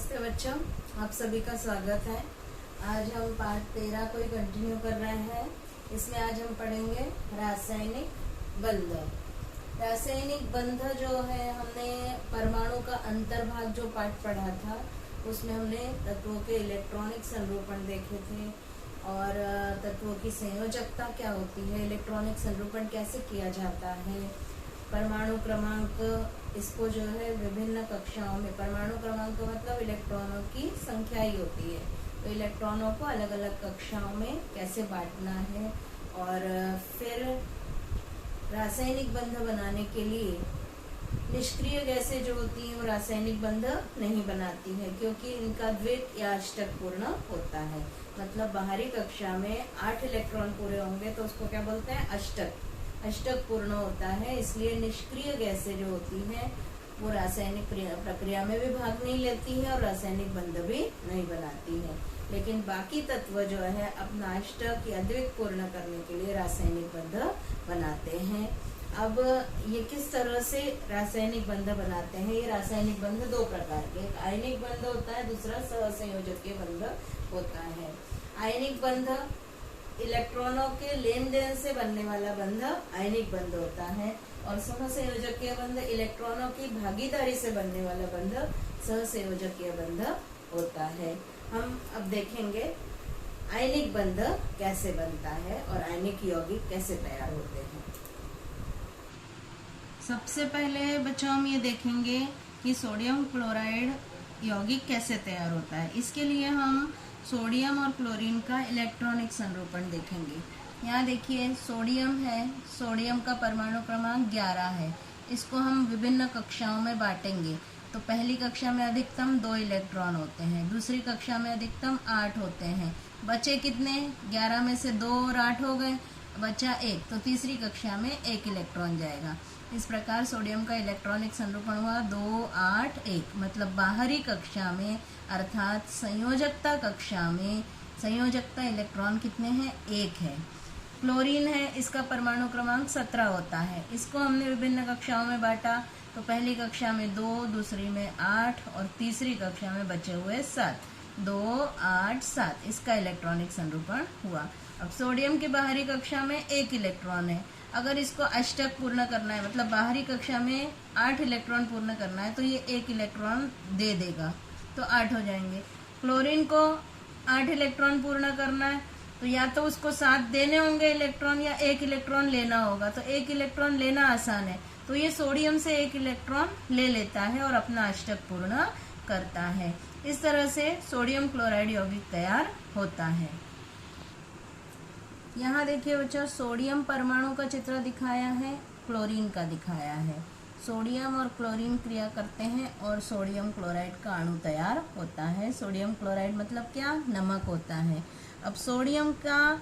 नमस्ते बच्चों, आप सभी का स्वागत है। आज हम पाठ 13 को ही कंटिन्यू कर रहे हैं। इसमें आज हम पढ़ेंगे रासायनिक बंध। रासायनिक बंध जो है, हमने परमाणु का अंतर्भाग जो पाठ पढ़ा था उसमें हमने तत्वों के इलेक्ट्रॉनिक संरूपण देखे थे और तत्वों की संयोजकता क्या होती है, इलेक्ट्रॉनिक संरूपण कैसे किया जाता है, परमाणु क्रमांक, इसको जो है विभिन्न कक्षाओं में, परमाणु क्रमांक मतलब इलेक्ट्रॉनों की संख्या ही होती है, तो इलेक्ट्रॉनों को अलग अलग कक्षाओं में कैसे बांटना है। और फिर रासायनिक बंध बनाने के लिए निष्क्रिय गैसें जो होती हैं वो रासायनिक बंध नहीं बनाती है, क्योंकि इनका द्वित या अष्टक पूर्ण होता है। मतलब बाहरी कक्षा में 8 इलेक्ट्रॉन पूरे होंगे तो उसको क्या बोलते हैं, अष्टक पूर्ण होता है। इसलिए निष्क्रिय गैसें जो होती हैं वो रासायनिक प्रक्रिया में भी भाग नहीं लेती है और रासायनिक बंध भी नहीं बनाती है। लेकिन बाकी तत्व जो है अपना अष्टक या द्वित पूर्ण करने के लिए रासायनिक बंध बनाते हैं। अब ये किस तरह से रासायनिक बंध बनाते हैं? ये रासायनिक बंध दो प्रकार के, एक आयनिक बंध होता है, दूसरा सहसंयोजकीय बंध होता है। आयनिक बंध इलेक्ट्रॉनों के लेन देन से बनने वाला बंध आयनिक बंध होता है और सहसंयोजकीय बंध इलेक्ट्रॉनों की भागीदारी से बनने वाला बंध सहसंयोजकीय बंध होता है। हम अब देखेंगे आयनिक बंध कैसे बनता है और आयनिक यौगिक कैसे तैयार होते हैं। सबसे पहले बच्चों हम ये देखेंगे कि सोडियम क्लोराइड यौगिक कैसे तैयार होता है। इसके लिए हम सोडियम और क्लोरीन का इलेक्ट्रॉनिक संरूपण देखेंगे। यहाँ देखिए सोडियम है, सोडियम का परमाणु क्रमांक 11 है। इसको हम विभिन्न कक्षाओं में बांटेंगे। तो पहली कक्षा में अधिकतम 2 इलेक्ट्रॉन होते हैं, दूसरी कक्षा में अधिकतम 8 होते हैं। बचे कितने? 11 में से 2 और 8 हो गए, बचा 1, तो तीसरी कक्षा में 1 इलेक्ट्रॉन जाएगा। इस प्रकार सोडियम का इलेक्ट्रॉनिक संरूपण हुआ 2, 8, 1। मतलब बाहरी कक्षा में अर्थात संयोजकता कक्षा में संयोजकता इलेक्ट्रॉन कितने हैं? 1 है। क्लोरीन है, इसका परमाणु क्रमांक 17 होता है। इसको हमने विभिन्न कक्षाओं में बांटा। तो पहली कक्षा में 2, दूसरी में 8 और तीसरी कक्षा में बचे हुए 7। 2, 8, 7 इसका इलेक्ट्रॉनिक संरूपण हुआ। अब सोडियम की बाहरी कक्षा में 1 इलेक्ट्रॉन है। अगर इसको अष्टक पूर्ण करना है, मतलब बाहरी कक्षा में 8 इलेक्ट्रॉन पूर्ण करना है, तो ये 1 इलेक्ट्रॉन दे देगा, तो 8 हो जाएंगे। क्लोरीन को 8 इलेक्ट्रॉन पूर्ण करना है, तो या तो उसको 7 देने होंगे इलेक्ट्रॉन या 1 इलेक्ट्रॉन लेना होगा। तो 1 इलेक्ट्रॉन लेना आसान है, तो ये सोडियम से 1 इलेक्ट्रॉन ले लेता है और अपना अष्टक पूर्ण करता है। इस तरह से सोडियम क्लोराइड यौगिक तैयार होता है। यहाँ देखिए बच्चों, सोडियम परमाणु का चित्र दिखाया है, क्लोरीन का दिखाया है। सोडियम और क्लोरीन क्रिया करते हैं और सोडियम क्लोराइड का अणु तैयार होता है। सोडियम क्लोराइड मतलब क्या? नमक होता है। अब सोडियम का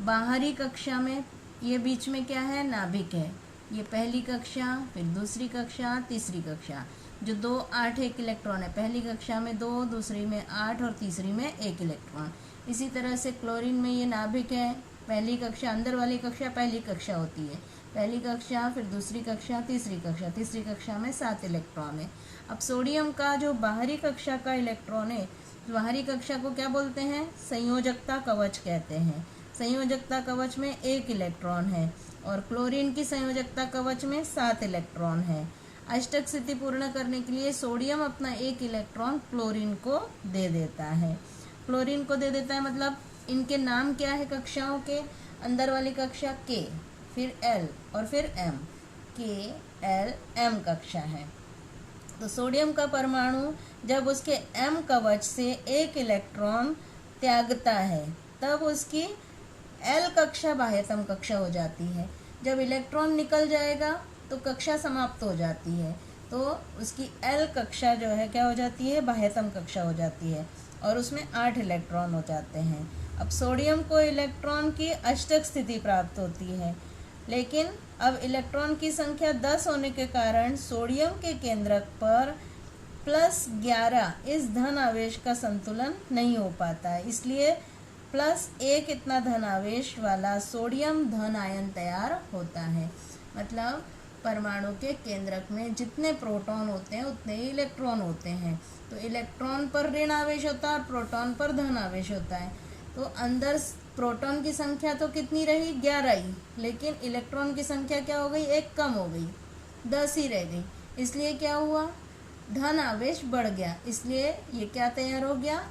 बाहरी कक्षा में, ये बीच में क्या है? नाभिक है। ये पहली कक्षा, फिर दूसरी कक्षा, तीसरी कक्षा। जो 2, 8, 1 इलेक्ट्रॉन है, पहली कक्षा में 2, दूसरी में 8 और तीसरी में 1 इलेक्ट्रॉन। इसी तरह से क्लोरीन में ये नाभिक है, पहली कक्षा, अंदर वाली कक्षा पहली कक्षा होती है, पहली कक्षा, फिर दूसरी कक्षा, तीसरी कक्षा, तीसरी कक्षा में 7 इलेक्ट्रॉन है। अब सोडियम का जो बाहरी कक्षा का इलेक्ट्रॉन है, बाहरी कक्षा को क्या बोलते हैं? संयोजकता कवच कहते हैं। संयोजकता कवच में 1 इलेक्ट्रॉन है और क्लोरीन की संयोजकता कवच में 7 इलेक्ट्रॉन है। अष्टक स्थिति पूर्ण करने के लिए सोडियम अपना 1 इलेक्ट्रॉन क्लोरीन को दे देता है। क्लोरीन को दे देता है मतलब इनके नाम क्या है कक्षाओं के? अंदर वाली कक्षा K, फिर L और फिर M। K, L, M कक्षा है। तो सोडियम का परमाणु जब उसके M कवच से 1 इलेक्ट्रॉन त्यागता है, तब उसकी L कक्षा बाह्यतम कक्षा हो जाती है। जब इलेक्ट्रॉन निकल जाएगा तो कक्षा समाप्त हो जाती है, तो उसकी L कक्षा जो है क्या हो जाती है? बाह्यतम कक्षा हो जाती है और उसमें 8 इलेक्ट्रॉन हो जाते हैं। अब सोडियम को इलेक्ट्रॉन की अष्टक स्थिति प्राप्त होती है, लेकिन अब इलेक्ट्रॉन की संख्या 10 होने के कारण सोडियम के केंद्रक पर +11 इस धन आवेश का संतुलन नहीं हो पाता है। इसलिए +1 इतना धन आवेश वाला सोडियम धन आयन तैयार होता है। मतलब परमाणु के केंद्रक में जितने प्रोटॉन होते हैं उतने ही इलेक्ट्रॉन होते हैं। तो इलेक्ट्रॉन पर ऋण आवेश होता है और प्रोटॉन पर धन आवेश होता है। तो अंदर प्रोटॉन की संख्या तो कितनी रही, 11 ही, लेकिन इलेक्ट्रॉन की संख्या क्या हो गई, 1 कम हो गई, 10 ही रह गई। इसलिए क्या हुआ, धन आवेश बढ़ गया। इसलिए ये क्या तैयार हो गया,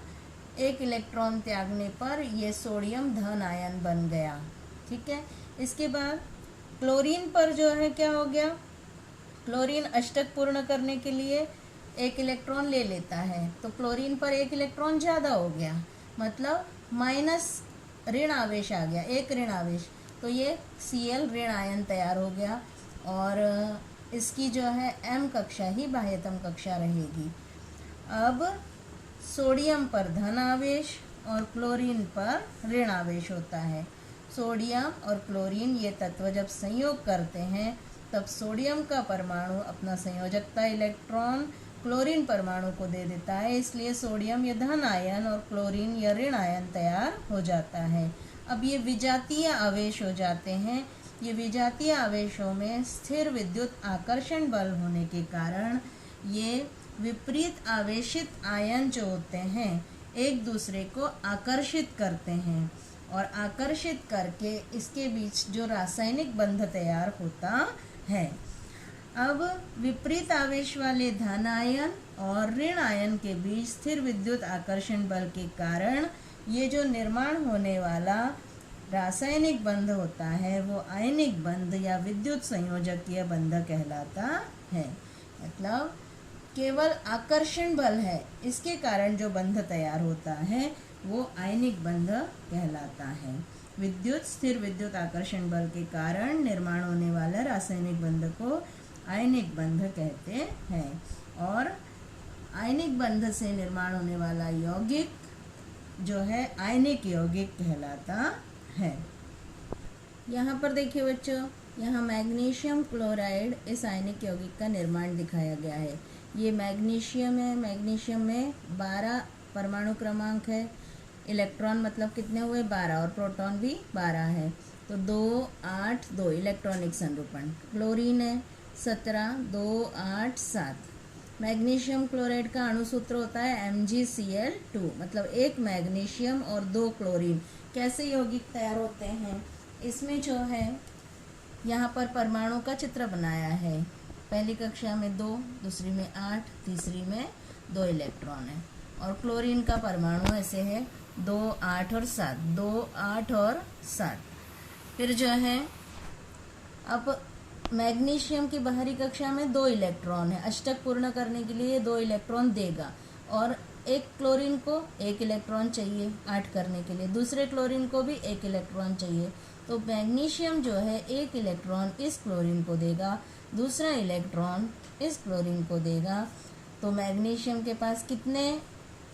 एक इलेक्ट्रॉन त्यागने पर ये सोडियम धन आयन बन गया। ठीक है। इसके बाद क्लोरीन पर जो है क्या हो गया, क्लोरीन अष्टक पूर्ण करने के लिए 1 इलेक्ट्रॉन ले लेता है, तो क्लोरीन पर 1 इलेक्ट्रॉन ज़्यादा हो गया, मतलब माइनस ऋण आवेश आ गया, 1 ऋण आवेश। तो ये Cl ऋण आयन तैयार हो गया और इसकी जो है M कक्षा ही बाह्यतम कक्षा रहेगी। अब सोडियम पर धन आवेश और क्लोरीन पर ऋण आवेश होता है। सोडियम और क्लोरीन ये तत्व जब संयोग करते हैं तब सोडियम का परमाणु अपना संयोजकता इलेक्ट्रॉन क्लोरीन परमाणु को दे देता है, इसलिए सोडियम ये धन आयन और क्लोरीन या ऋण आयन तैयार हो जाता है। अब ये विजातीय आवेश हो जाते हैं। ये विजातीय आवेशों में स्थिर विद्युत आकर्षण बल होने के कारण ये विपरीत आवेशित आयन जो होते हैं एक दूसरे को आकर्षित करते हैं और आकर्षित करके इसके बीच जो रासायनिक बंध तैयार होता है। अब विपरीत आवेश वाले धन आयन और ऋण आयन के बीच स्थिर विद्युत आकर्षण बल के कारण ये जो निर्माण होने वाला रासायनिक बंध होता है वो आयनिक बंध या विद्युत संयोजकीय बंध कहलाता है। मतलब केवल आकर्षण बल है, इसके कारण जो बंध तैयार होता है वो आयनिक बंध कहलाता है। विद्युत स्थिर विद्युत आकर्षण बल के कारण निर्माण होने वाला रासायनिक बंध को आयनिक बंध कहते हैं और आयनिक बंध से निर्माण होने वाला यौगिक जो है आयनिक यौगिक कहलाता है। यहाँ पर देखिए बच्चों, यहाँ मैग्नीशियम क्लोराइड इस आयनिक यौगिक का निर्माण दिखाया गया है। ये मैग्नीशियम है, मैग्नीशियम में 12 परमाणु क्रमांक है, इलेक्ट्रॉन मतलब कितने हुए 12 और प्रोटॉन भी 12 है, तो 2 8 2 इलेक्ट्रॉनिक संरूपण। क्लोरीन है 17 2 8 7। मैग्नीशियम क्लोराइड का अणुसूत्र होता है MgCl2, मतलब 1 मैग्नीशियम और 2 क्लोरीन। कैसे यौगिक तैयार होते हैं, इसमें जो है यहाँ पर परमाणु का चित्र बनाया है। पहली कक्षा में 2, दूसरी में 8, तीसरी में 2 इलेक्ट्रॉन है और क्लोरीन का परमाणु ऐसे है 2 8 और 7, 2 8 और 7। फिर जो है अब मैग्नीशियम की बाहरी कक्षा में 2 इलेक्ट्रॉन है, अष्टक पूर्ण करने के लिए 2 इलेक्ट्रॉन देगा और एक क्लोरीन को 1 इलेक्ट्रॉन चाहिए 8 करने के लिए, दूसरे क्लोरीन को भी 1 इलेक्ट्रॉन चाहिए। तो मैग्नीशियम जो है 1 इलेक्ट्रॉन इस क्लोरीन को देगा, दूसरा इलेक्ट्रॉन इस क्लोरीन को देगा। तो मैग्नीशियम के पास कितने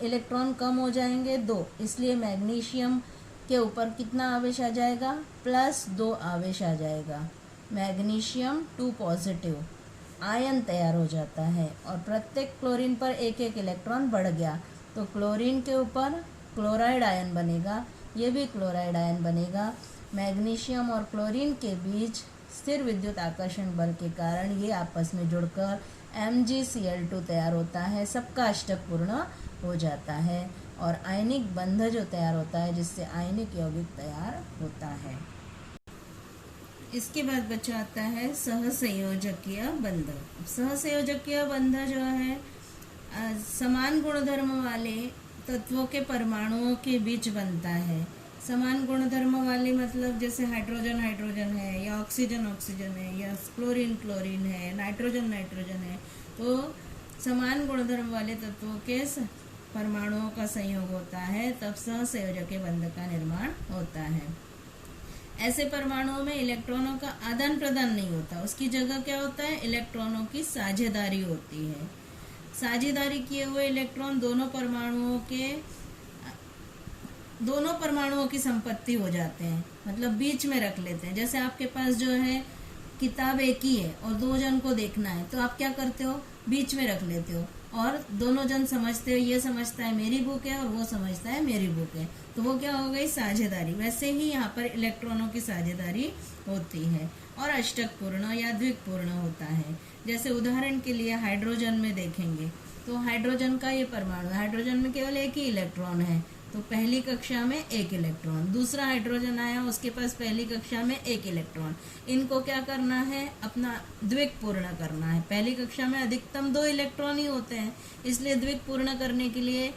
इलेक्ट्रॉन कम हो जाएंगे, 2, इसलिए मैग्नीशियम के ऊपर कितना आवेश आ जाएगा, +2 आवेश आ जाएगा। मैग्नीशियम 2 पॉजिटिव आयन तैयार हो जाता है और प्रत्येक क्लोरीन पर 1 इलेक्ट्रॉन बढ़ गया, तो क्लोरीन के ऊपर क्लोराइड आयन बनेगा, ये भी क्लोराइड आयन बनेगा। मैग्नीशियम और क्लोरीन के बीच स्थिर विद्युत आकर्षण बल के कारण ये आपस में जुड़कर MgCl2 तैयार होता है, सबका अष्टक पूर्ण हो जाता है और आयनिक बंध जो तैयार होता है जिससे आयनिक यौगिक तैयार होता है। इसके बाद बच्चा आता है सहसंयोजकीय बंध। सहसंयोजकीय बंध जो है समान गुणधर्म वाले तत्वों के परमाणुओं के बीच बनता है। समान गुणधर्म वाले मतलब जैसे हाइड्रोजन हाइड्रोजन है या ऑक्सीजन ऑक्सीजन है या क्लोरीन क्लोरीन है, नाइट्रोजन नाइट्रोजन है, तो समान गुणधर्म वाले तत्वों के परमाणुओं का संयोग होता है, तब सहसंयोजकीय बंध का निर्माण होता है। ऐसे परमाणुओं में इलेक्ट्रॉनों का आदान प्रदान नहीं होता, उसकी जगह क्या होता है, इलेक्ट्रॉनों की साझेदारी होती है। साझेदारी किए हुए इलेक्ट्रॉन दोनों परमाणुओं की संपत्ति हो जाते हैं, मतलब बीच में रख लेते हैं। जैसे आपके पास जो है किताब एक ही है और 2 जन को देखना है, तो आप क्या करते हो, बीच में रख लेते हो, और दोनों जन समझते हैं, ये समझता है मेरी बुक है और वो समझता है मेरी बुक है, तो वो क्या हो गई, साझेदारी। वैसे ही यहाँ पर इलेक्ट्रॉनों की साझेदारी होती है और अष्टक पूर्ण या द्विक पूर्ण होता है। जैसे उदाहरण के लिए हाइड्रोजन में देखेंगे तो हाइड्रोजन का ये परमाणु, हाइड्रोजन में केवल एक ही इलेक्ट्रॉन है, तो पहली कक्षा में एक इलेक्ट्रॉन, दूसरा हाइड्रोजन आया उसके पास पहली कक्षा में एक इलेक्ट्रॉन। इनको क्या करना है, अपना द्विक पूर्ण करना है। पहली कक्षा में अधिकतम 2 इलेक्ट्रॉन ही होते हैं, इसलिए द्विक पूर्ण करने के लिए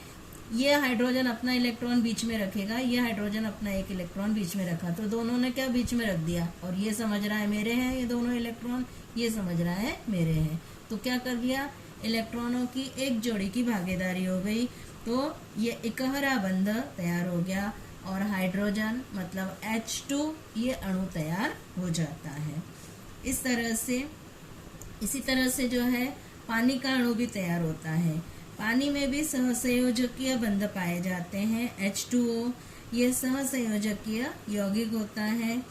ये हाइड्रोजन अपना इलेक्ट्रॉन बीच में रखेगा, ये हाइड्रोजन अपना एक इलेक्ट्रॉन बीच में रखा, तो दोनों ने क्या बीच में रख दिया, और ये समझ रहा है मेरे हैं ये दोनों इलेक्ट्रॉन, ये समझ रहा है मेरे हैं, तो क्या कर दिया, इलेक्ट्रॉनों की एक जोड़ी की भागीदारी हो गई, तो ये इकहरा बंध तैयार हो गया और हाइड्रोजन मतलब H2 ये अणु तैयार हो जाता है। इसी तरह से जो है पानी का अणु भी तैयार होता है। पानी में भी सहसंयोजकीय बंध पाए जाते हैं। H2O ये सहसंयोजकीय यौगिक होता है।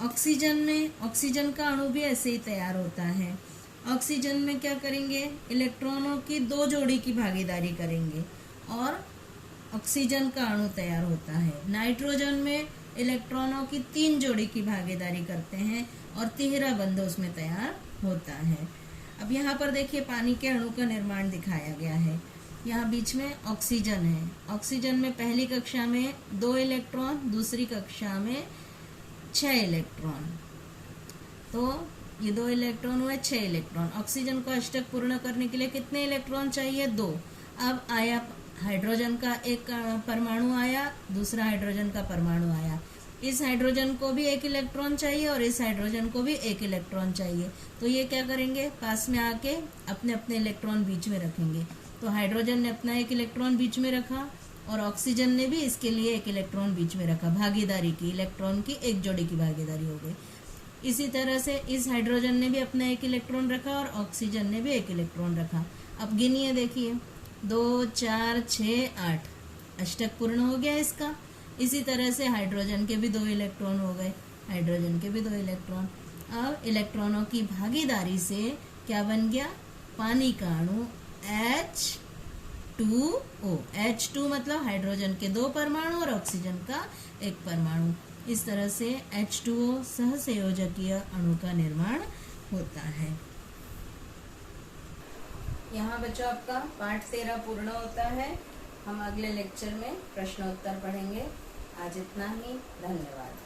ऑक्सीजन का अणु भी ऐसे ही तैयार होता है। ऑक्सीजन में क्या करेंगे, इलेक्ट्रॉनों की 2 जोड़ी की भागीदारी करेंगे और ऑक्सीजन का अणु तैयार होता है। नाइट्रोजन में इलेक्ट्रॉनों की 3 जोड़ी की भागीदारी करते हैं और तिहरा बंध उसमें तैयार होता है। अब यहाँ पर देखिए पानी के अणु का निर्माण दिखाया गया है। यहाँ बीच में ऑक्सीजन है। ऑक्सीजन में पहली कक्षा में 2 इलेक्ट्रॉन, दूसरी कक्षा में 6 इलेक्ट्रॉन, तो ये 2 इलेक्ट्रॉन हुए 6 इलेक्ट्रॉन। ऑक्सीजन को अष्टक पूर्ण करने के लिए कितने इलेक्ट्रॉन चाहिए, 2। अब आया हाइड्रोजन का एक परमाणु आया, दूसरा हाइड्रोजन का परमाणु आया। इस हाइड्रोजन को भी 1 इलेक्ट्रॉन चाहिए और इस हाइड्रोजन को भी 1 इलेक्ट्रॉन चाहिए, तो ये क्या करेंगे, पास में आके अपने अपने इलेक्ट्रॉन बीच में रखेंगे। तो हाइड्रोजन ने अपना 1 इलेक्ट्रॉन बीच में रखा और ऑक्सीजन ने भी इसके लिए 1 इलेक्ट्रॉन बीच में रखा, भागीदारी की, इलेक्ट्रॉन की एक जोड़ी की भागीदारी हो गई। इसी तरह से इस हाइड्रोजन ने भी अपना 1 इलेक्ट्रॉन रखा और ऑक्सीजन ने भी 1 इलेक्ट्रॉन रखा। अब गिनिए, देखिए 2, 4, 6, 8 अष्टक पूर्ण हो गया इसका। इसी तरह से हाइड्रोजन के भी 2 इलेक्ट्रॉन हो गए, हाइड्रोजन के भी 2 इलेक्ट्रॉन। अब इलेक्ट्रॉनों की भागीदारी से क्या बन गया, पानी का अणु H2O। H2 मतलब हाइड्रोजन के 2 परमाणु और ऑक्सीजन का 1 परमाणु। इस तरह से H2O सहसंयोजकीय अणु का निर्माण होता है। यहाँ बच्चों आपका पाठ 13 पूर्ण होता है। हम अगले लेक्चर में प्रश्नोत्तर पढ़ेंगे। आज इतना ही, धन्यवाद।